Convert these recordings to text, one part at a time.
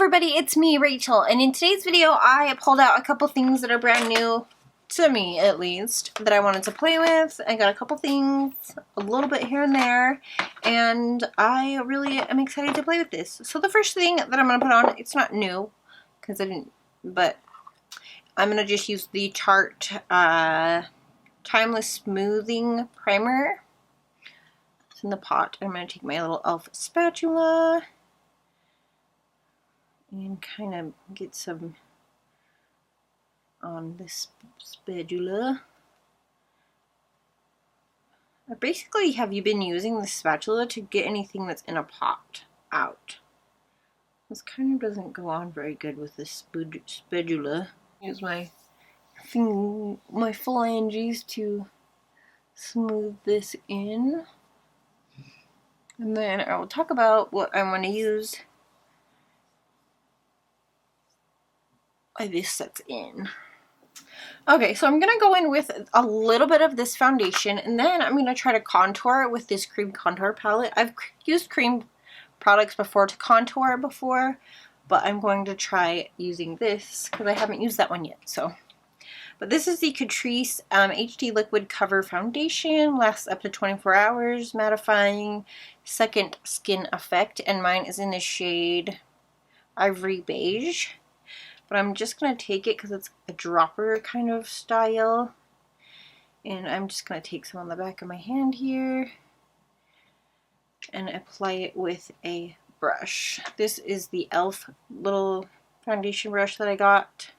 everybody, it's me, Rachel, and in today's video I pulled out a couple things that are brand new, to me at least, that I wanted to play with. I got a couple things, a little bit here and there, and I really am excited to play with this. So the first thing that I'm going to put on, it's not new, because I didn't, but I'm going to just use the Tarte Timeless Smoothing Primer. It's in the pot. I'm going to take my little e.l.f. spatula and kind of get some on this spatula. Basically, have you been using the spatula to get anything that's in a pot out? This kind of doesn't go on very good with this spatula. Use my phalanges to smooth this in. And then I will talk about what I'm going to use while this sets in. Okay, so I'm going to go in with a little bit of this foundation, and then I'm going to try to contour with this cream contour palette. I've used cream products before to contour before, but I'm going to try using this because I haven't used that one yet. But this is the Catrice HD Liquid Cover Foundation. Lasts up to 24 hours, mattifying, second skin effect, and mine is in the shade Ivory Beige. But I'm just going to take it because it's a dropper kind of style. And I'm just going to take some on the back of my hand here and apply it with a brush. This is the e.l.f. little foundation brush that I got.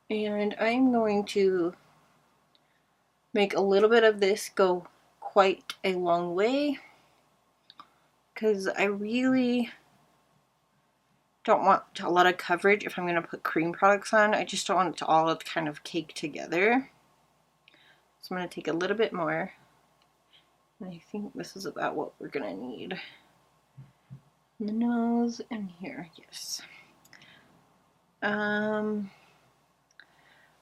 And I'm going to make a little bit of this go quite a long way because I really don't want a lot of coverage if I'm going to put cream products on. I just don't want it to all kind of cake together. So I'm going to take a little bit more. And I think this is about what we're going to need. In the nose and here, yes.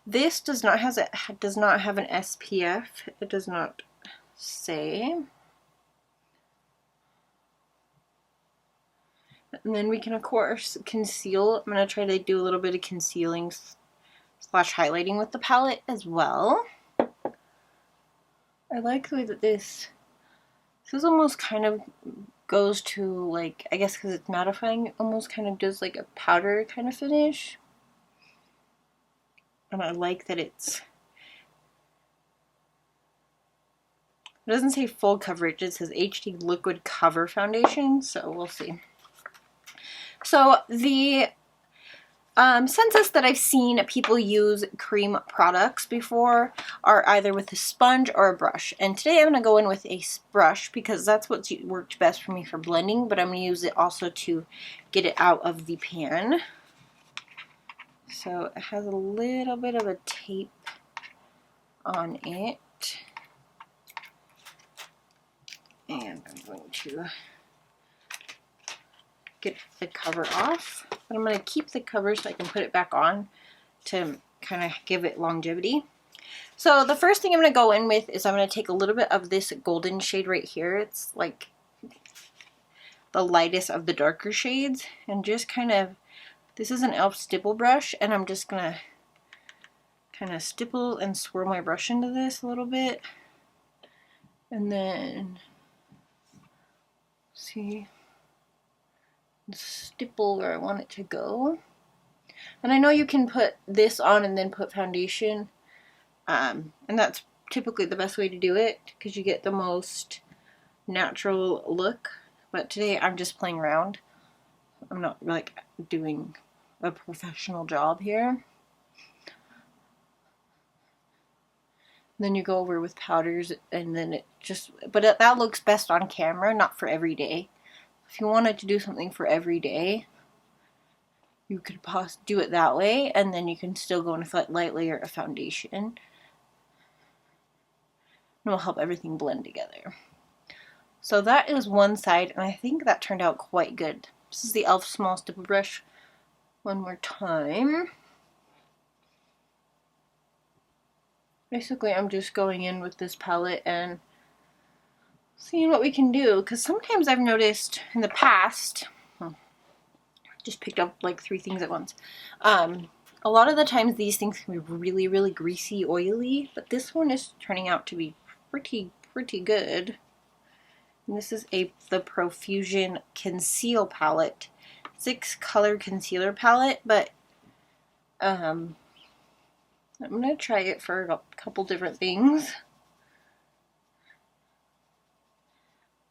This does not have an SPF. It does not say. And then we can, of course, conceal. I'm going to try to do a little bit of concealing / highlighting with the palette as well. I like the way that this is almost kind of goes to, like, I guess because it's mattifying, it almost kind of does like a powder kind of finish. And I like that it doesn't say full coverage, it says HD Liquid Cover Foundation, so we'll see. So the census that I've seen people use cream products before are either with a sponge or a brush. And today I'm going to go in with a brush because that's what's worked best for me for blending, but I'm going to use it also to get it out of the pan. So it has a little bit of a tape on it. And I'm going to get the cover off. But I'm going to keep the cover so I can put it back on to kind of give it longevity. So the first thing I'm going to go in with is I'm going to take a little bit of this golden shade right here. It's like the lightest of the darker shades. And just kind of, this is an e.l.f. stipple brush, and I'm just going to kind of stipple and swirl my brush into this a little bit. And then, see, stipple where I want it to go. And I know you can put this on and then put foundation, and that's typically the best way to do it because you get the most natural look. But today I'm just playing around. I'm not like doing a professional job here. Then you go over with powders, and then it just, but that looks best on camera, not for every day. If you wanted to do something for every day, you could do it that way, and then you can still go in a light layer of foundation. And it will help everything blend together. So that is one side, and I think that turned out quite good. This is the e.l.f. small stipple brush. One more time. Basically, I'm just going in with this palette and seeing what we can do, because sometimes I've noticed in the past, Just picked up like 3 things at once. A lot of the times these things can be really, really greasy, oily, but this one is turning out to be pretty good. And this is the Profusion Conceal palette. 6 color concealer palette, but I'm gonna try it for a couple different things.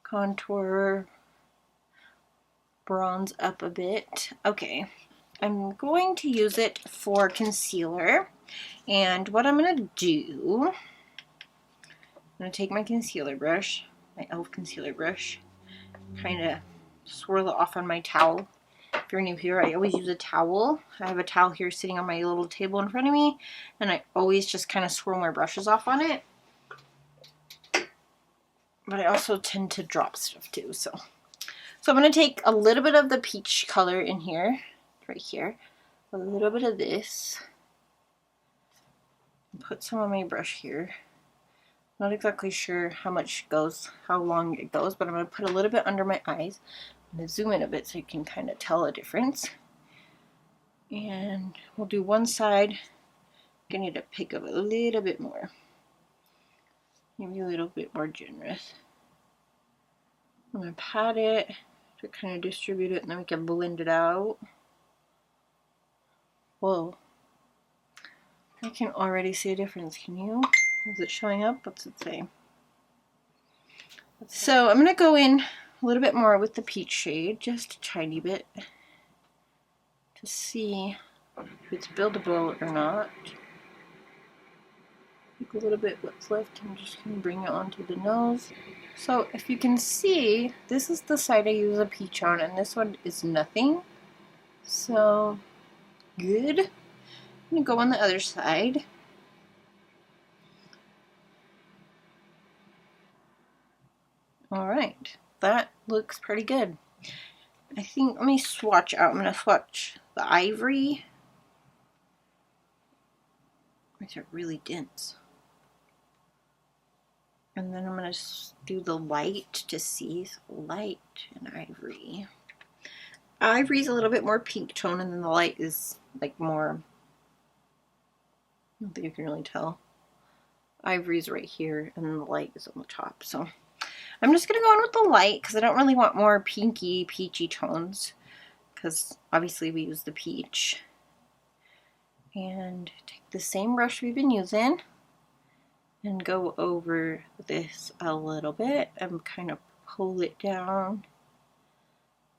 Contour, bronze up a bit. Okay, I'm going to use it for concealer, and what I'm gonna do, I'm gonna take my concealer brush, my e.l.f. concealer brush, kind of swirl it off on my towel. If you're new here, I always use a towel. I have a towel here sitting on my little table in front of me, and I always just kind of swirl my brushes off on it. But I also tend to drop stuff too, so I'm going to take a little bit of the peach color in here, right here, a little bit of this, and put some on my brush here. Not exactly sure how much goes, how long it goes, but I'm going to put a little bit under my eyes. I'm going to zoom in a bit so you can kind of tell a difference. And we'll do one side. I'm going to need to pick up a little bit more. Maybe a little bit more generous. I'm going to pat it to kind of distribute it, and then we can blend it out. Whoa. I can already see a difference. Can you? Is it showing up? What's it say? So I'm going to go in a little bit more with the peach shade, just a tiny bit, to see if it's buildable or not. A little bit what's left. I'm just going to bring it onto the nose. So if you can see, this is the side I use a peach on, and this one is nothing. So good. I'm going to go on the other side. Alright, that looks pretty good. I think, let me swatch out. I'm going to swatch the ivory. Makes it really dense. And then I'm going to do the light to see. So light and ivory. Ivory's a little bit more pink tone, and then the light is like more, I don't think you can really tell. Ivory's right here, and then the light is on the top. So I'm just going to go in with the light because I don't really want more pinky, peachy tones, because obviously we use the peach. And take the same brush we've been using and go over this a little bit and kind of pull it down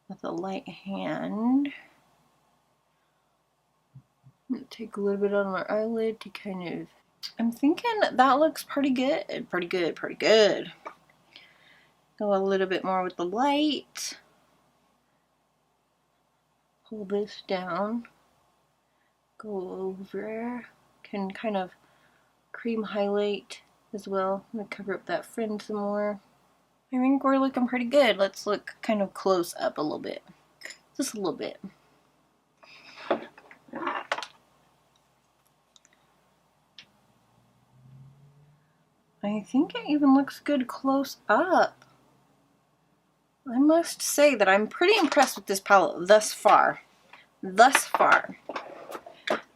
with a light hand. I'm going to take a little bit on my eyelid to kind of, I'm thinking that looks pretty good, pretty good. Go a little bit more with the light. Pull this down. Go over. Can kind of cream highlight as well. I'm going to cover up that fringe some more. I think we're looking pretty good. Let's look kind of close up a little bit. Just a little bit. I think it even looks good close up. I must say that I'm pretty impressed with this palette thus far.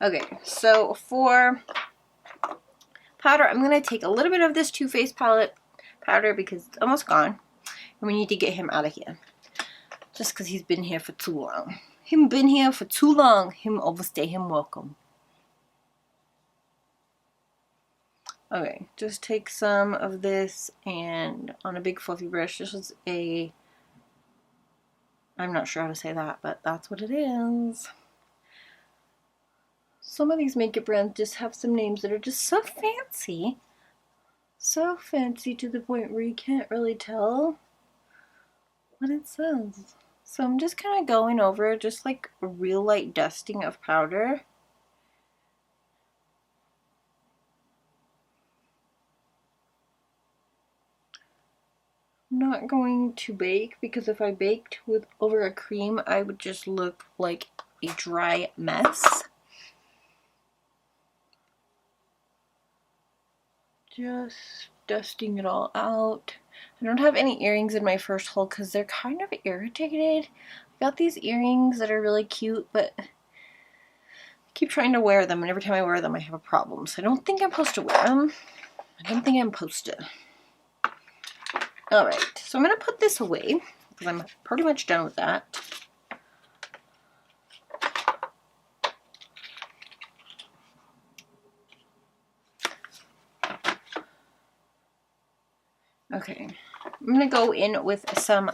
Okay, so for powder, I'm going to take a little bit of this Too Faced palette powder because it's almost gone. And we need to get him out of here. Just because he's been here for too long. Him been here for too long. Him overstay, him welcome. Okay, just take some of this and on a big fluffy brush. This is a, I'm not sure how to say that, but that's what it is. Some of these makeup brands just have some names that are just so fancy. So fancy to the point where you can't really tell what it says. So I'm just kind of going over just like a real light dusting of powder. I'm not going to bake because if I baked with over a cream, I would just look like a dry mess. Just dusting it all out. I don't have any earrings in my first hole because they're kind of irritated. Got these earrings that are really cute, but I keep trying to wear them, and every time I wear them I have a problem. So I don't think I'm supposed to wear them. I don't think I'm supposed to. Alright, so I'm going to put this away because I'm pretty much done with that. Okay, I'm going to go in with some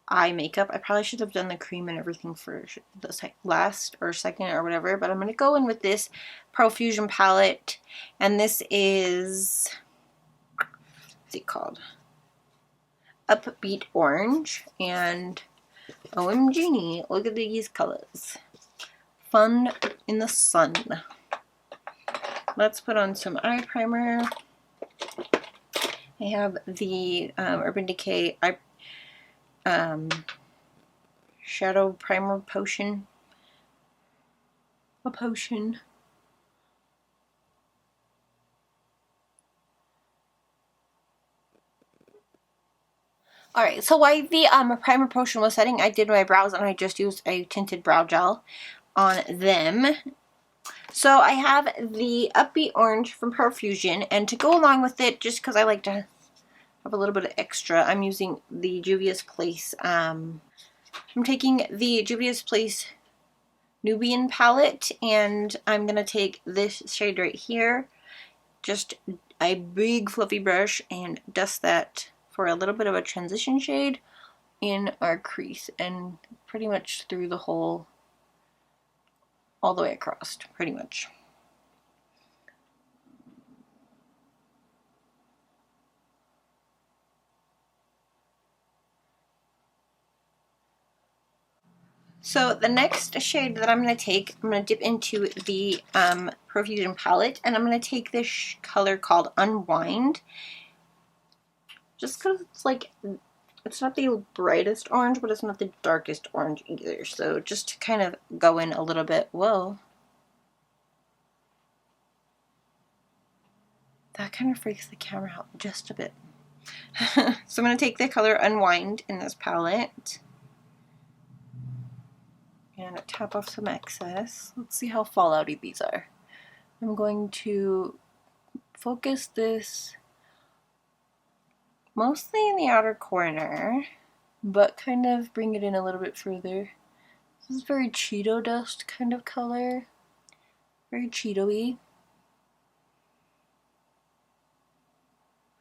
eye makeup. I probably should have done the cream and everything for the last or second or whatever, but I'm going to go in with this Profusion palette, and this is, what's it called? Upbeat Orange, and OMG, look at these colors. Fun in the sun. Let's put on some eye primer. I have the Urban Decay Shadow Primer Potion. A potion. Alright, so while the primer potion was setting, I did my brows and I just used a tinted brow gel on them. So I have the Upbeat Orange from Profusion, and to go along with it, just because I like to have a little bit of extra, I'm using the Juvia's Place. I'm taking the Juvia's Place Nubian palette, and I'm going to take this shade right here, just a big fluffy brush, and dust that for a little bit of a transition shade in our crease, and pretty much through the whole, all the way across, pretty much. So the next shade that I'm going to take, I'm going to dip into the Profusion palette, and I'm going to take this color called Unwind. Just because it's like, it's not the brightest orange, but it's not the darkest orange either. So just to kind of go in a little bit. Whoa. That kind of freaks the camera out just a bit. So I'm going to take the color Unwind in this palette and tap off some excess. Let's see how fallouty these are. I'm going to focus this mostly in the outer corner, but kind of bring it in a little bit further. This is very Cheeto dust kind of color. Very Cheeto-y.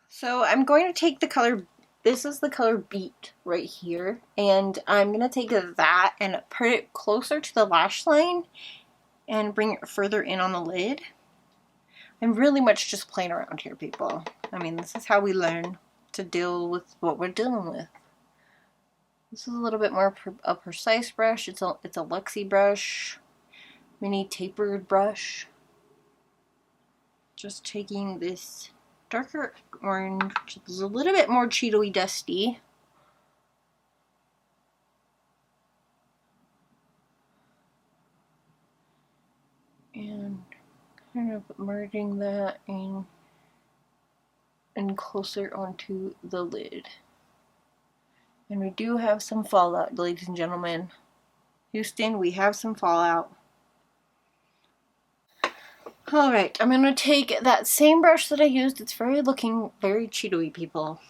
So I'm going to take the color, this is the color Beat right here, and I'm going to take that and put it closer to the lash line and bring it further in on the lid. I'm really much just playing around here, people. I mean, this is how we learn to deal with what we're dealing with. This is a little bit more a precise brush. It's a Luxie brush, mini tapered brush. Just taking this darker orange, which is a little bit more Cheeto-y dusty. And kind of merging that in and closer onto the lid. And we do have some fallout, ladies and gentlemen. Houston, we have some fallout. Alright, I'm going to take that same brush that I used. It's looking very Cheeto-y, people.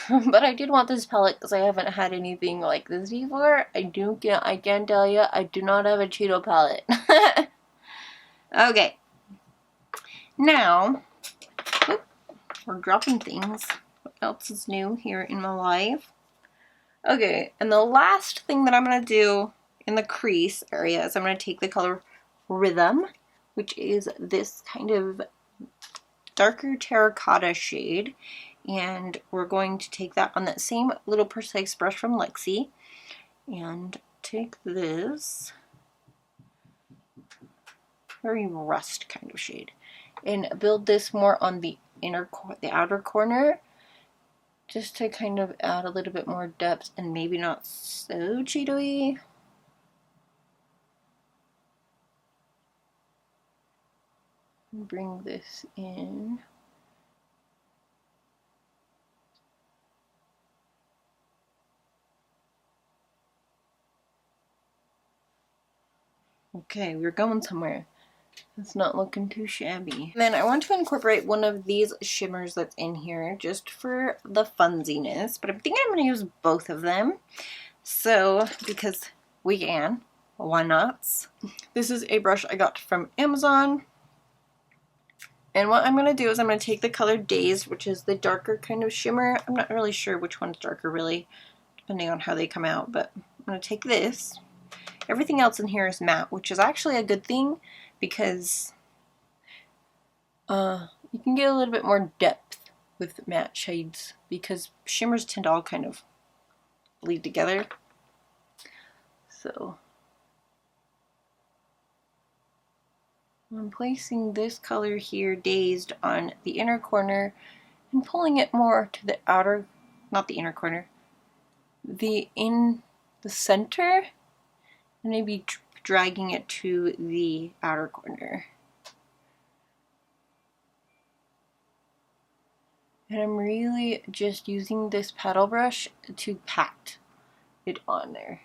But I did want this palette because I haven't had anything like this before. I can tell you, I do not have a Cheeto palette. Okay. Now, we're dropping things. What else is new here in my life? Okay, and the last thing that I'm going to do in the crease area is I'm going to take the color Rhythm, which is this kind of darker terracotta shade, and we're going to take that on that same little precise brush from Luxie and take this very rust kind of shade and build this more on the outer corner, just to kind of add a little bit more depth and maybe not so Cheeto-y. Bring this in. Okay, we're going somewhere. It's not looking too shabby. Then I want to incorporate one of these shimmers that's in here just for the funsiness, but I'm thinking I'm going to use both of them. So, because we can, why not? This is a brush I got from Amazon. And what I'm going to do is I'm going to take the color Dazed, which is the darker kind of shimmer. I'm not really sure which one's darker really, depending on how they come out, but I'm going to take this. Everything else in here is matte, which is actually a good thing because you can get a little bit more depth with matte shades because shimmers tend to all kind of bleed together. So I'm placing this color here, Dazed, on the inner corner and pulling it more to the outer, not the inner corner, in the center, and maybe dragging it to the outer corner. And I'm really just using this paddle brush to pat it on there.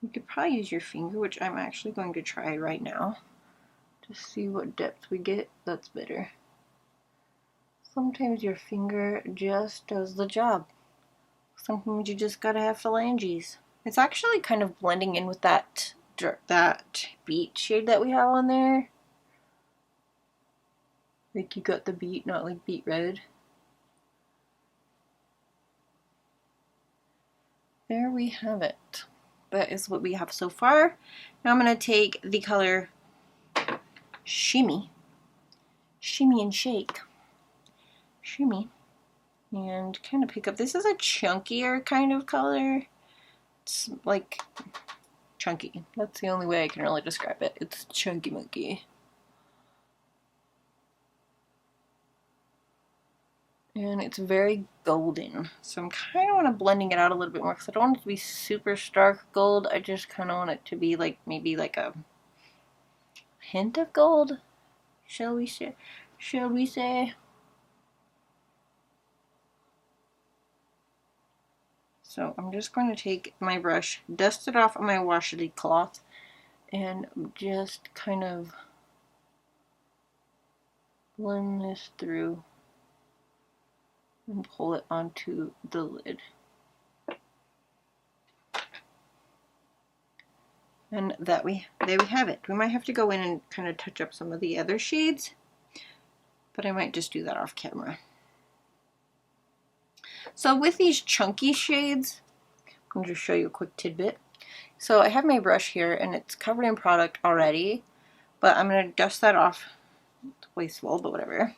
You could probably use your finger, which I'm actually going to try right now to see what depth we get. That's better. Sometimes your finger just does the job. Sometimes you just gotta have phalanges. It's actually kind of blending in with that beet shade that we have on there. Like you got the beet, not like beet red. There we have it. That is what we have so far. Now I'm going to take the color Shimmy and Shake, Shimmy, and kind of pick up, this is a chunkier kind of color. It's like chunky. That's the only way I can really describe it. It's chunky monkey. And it's very golden. So I'm kind of want to blending it out a little bit more because I don't want it to be super stark gold. I just kind of want it to be like maybe like a hint of gold, shall we say? So I'm just going to take my brush, dust it off on my washi cloth, and just kind of blend this through and pull it onto the lid. And there we have it. We might have to go in and kind of touch up some of the other shades, but I might just do that off camera. So with these chunky shades, I'm going to show you a quick tidbit. So I have my brush here and it's covered in product already, but I'm going to dust that off. It's wasteful, but whatever.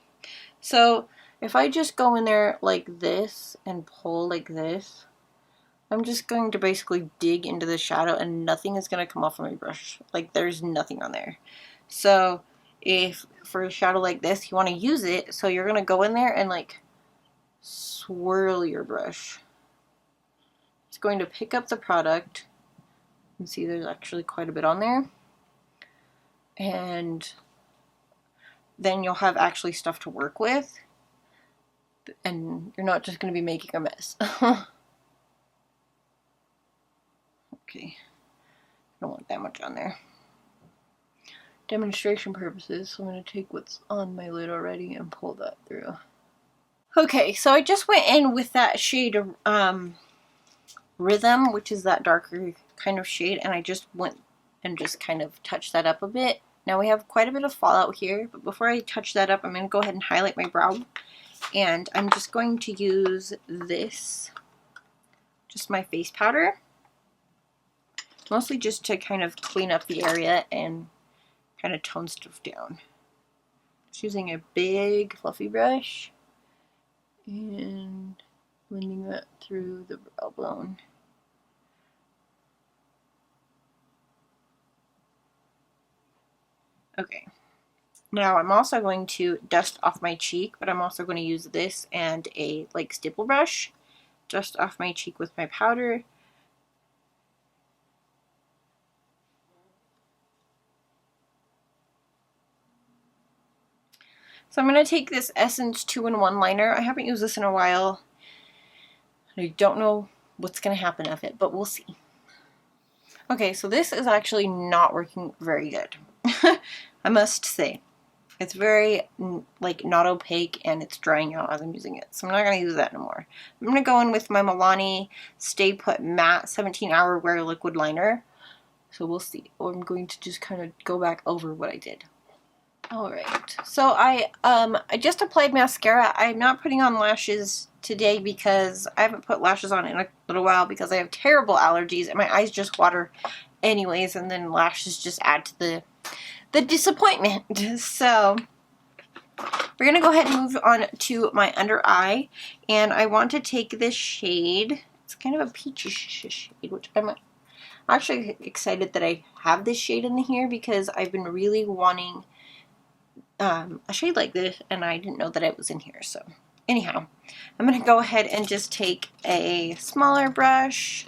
So if I just go in there like this and pull like this, I'm just going to basically dig into the shadow and nothing is going to come off of my brush. Like there's nothing on there. So if for a shadow like this, you want to use it, so you're going to go in there and like swirl your brush. It's going to pick up the product. You can see there's actually quite a bit on there. And then you'll have actually stuff to work with. And you're not just going to be making a mess. Okay. I don't want that much on there. Demonstration purposes, so I'm going to take what's on my lid already and pull that through. Okay, so I just went in with that shade Rhythm, which is that darker kind of shade, and I just went and just kind of touched that up a bit. Now we have quite a bit of fallout here, but before I touch that up, I'm going to go ahead and highlight my brow. And I'm just going to use this, just my face powder, mostly just to kind of clean up the area and kind of tone stuff down. Just using a big fluffy brush and blending that through the brow bone. Okay. Now I'm also going to dust off my cheek, but I'm also going to use this and a like stipple brush, dust off my cheek with my powder. So I'm going to take this Essence 2-in-1 liner. I haven't used this in a while. I don't know what's going to happen of it, but we'll see. Okay, so this is actually not working very good. I must say. It's very, like, not opaque, and it's drying out as I'm using it. So I'm not going to use that anymore. I'm going to go in with my Milani Stay Put Matte 17-Hour Wear Liquid Liner. So we'll see. I'm going to just kind of go back over what I did. Alright, so I just applied mascara. I'm not putting on lashes today because I haven't put lashes on in a little while because I have terrible allergies and my eyes just water anyways, and then lashes just add to the disappointment. So we're going to go ahead and move on to my under eye, and I want to take this shade. It's kind of a peachy shade, which I'm actually excited that I have this shade in here because I've been really wanting a shade like this, and I didn't know that it was in here. So anyhow, I'm going to go ahead and just take a smaller brush,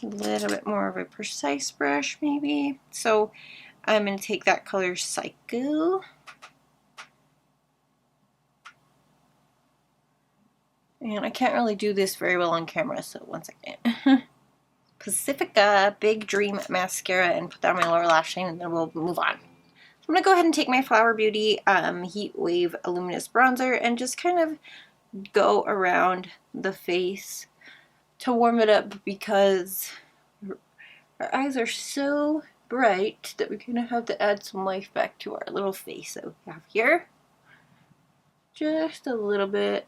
a little bit more of a precise brush maybe. So I'm going to take that color Psycho. And I can't really do this very well on camera, so one second. Pacifica Big Dream Mascara, and put that on my lower lash line, and then we'll move on. I'm going to go ahead and take my Flower Beauty Heat Wave Luminous Bronzer and just kind of go around the face to warm it up because our eyes are so bright that we're going to have to add some life back to our little face that we have here. Just a little bit.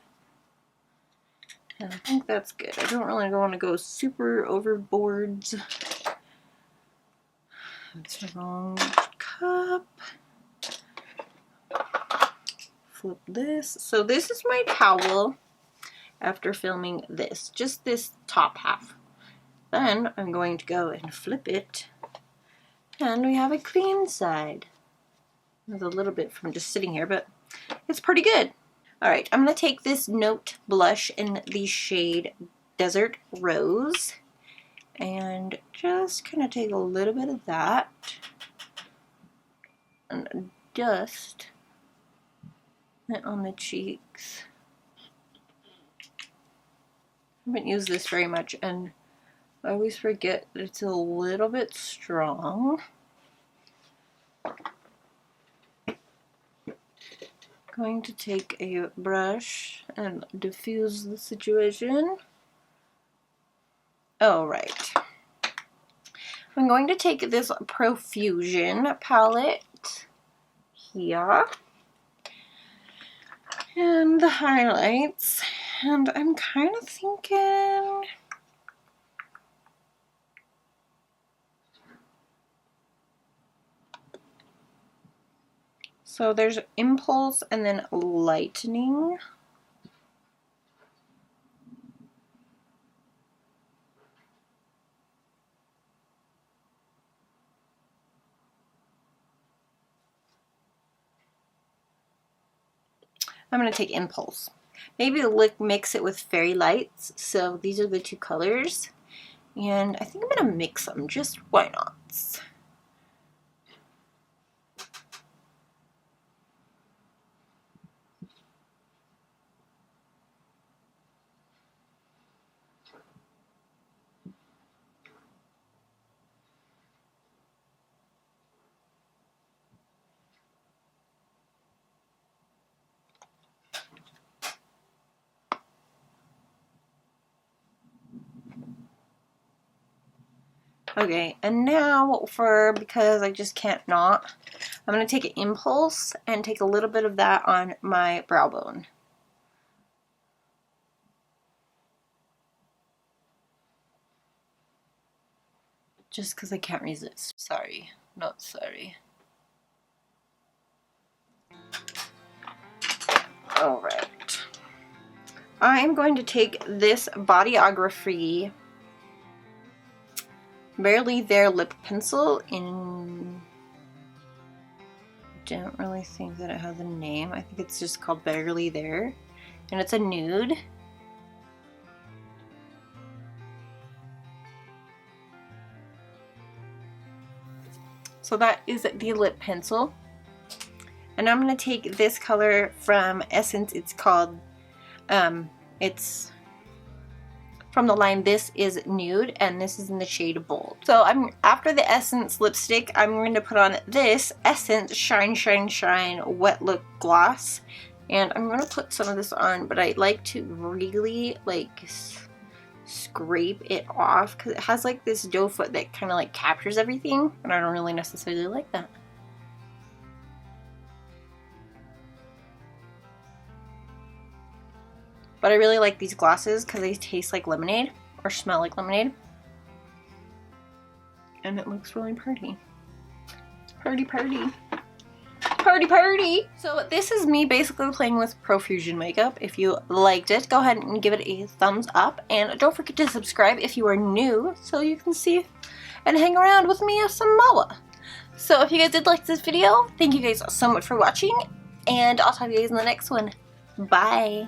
And I think that's good. I don't really want to go super overboard. That's the wrong cup. Flip this. So this is my towel after filming this. Just this top half. Then I'm going to go and flip it. And we have a clean side. There's a little bit from just sitting here, but it's pretty good. Alright, I'm going to take this Note blush in the shade Desert Rose. And just kind of take a little bit of that. And dust it on the cheeks. I haven't used this very much, and I always forget that it's a little bit strong. Going to take a brush and diffuse the situation. Alright. I'm going to take this Profusion palette here and the highlights, and I'm kind of thinking so there's Impulse and then Lightning. I'm going to take Impulse. Maybe mix it with Fairy Lights. So these are the two colors. And I think I'm going to mix them. Just why not? Okay, and now because I just can't not, I'm going to take an Impulse and take a little bit of that on my brow bone. Just because I can't resist. Sorry, not sorry. Alright. I'm going to take this Bodyography Barely There lip pencil in, I don't really think that it has a name. I think it's just called Barely There, and it's a nude. So that is the lip pencil, and I'm going to take this color from Essence. It's called it's from from the line This Is Nude, and this is in the shade Bold. So after the Essence lipstick, I'm going to put on this Essence Shine Shine Shine Wet Lip Gloss. And I'm going to put some of this on, but I like to really like scrape it off because it has like this doe foot that kind of like captures everything, and I don't really necessarily like that. But I really like these glosses because they taste like lemonade or smell like lemonade. And it looks really pretty. Party, party. Party, party! So this is me basically playing with Profusion makeup. If you liked it, go ahead and give it a thumbs up. And don't forget to subscribe if you are new so you can see and hang around with me some more. So if you guys did like this video, thank you guys so much for watching. And I'll talk to you guys in the next one. Bye!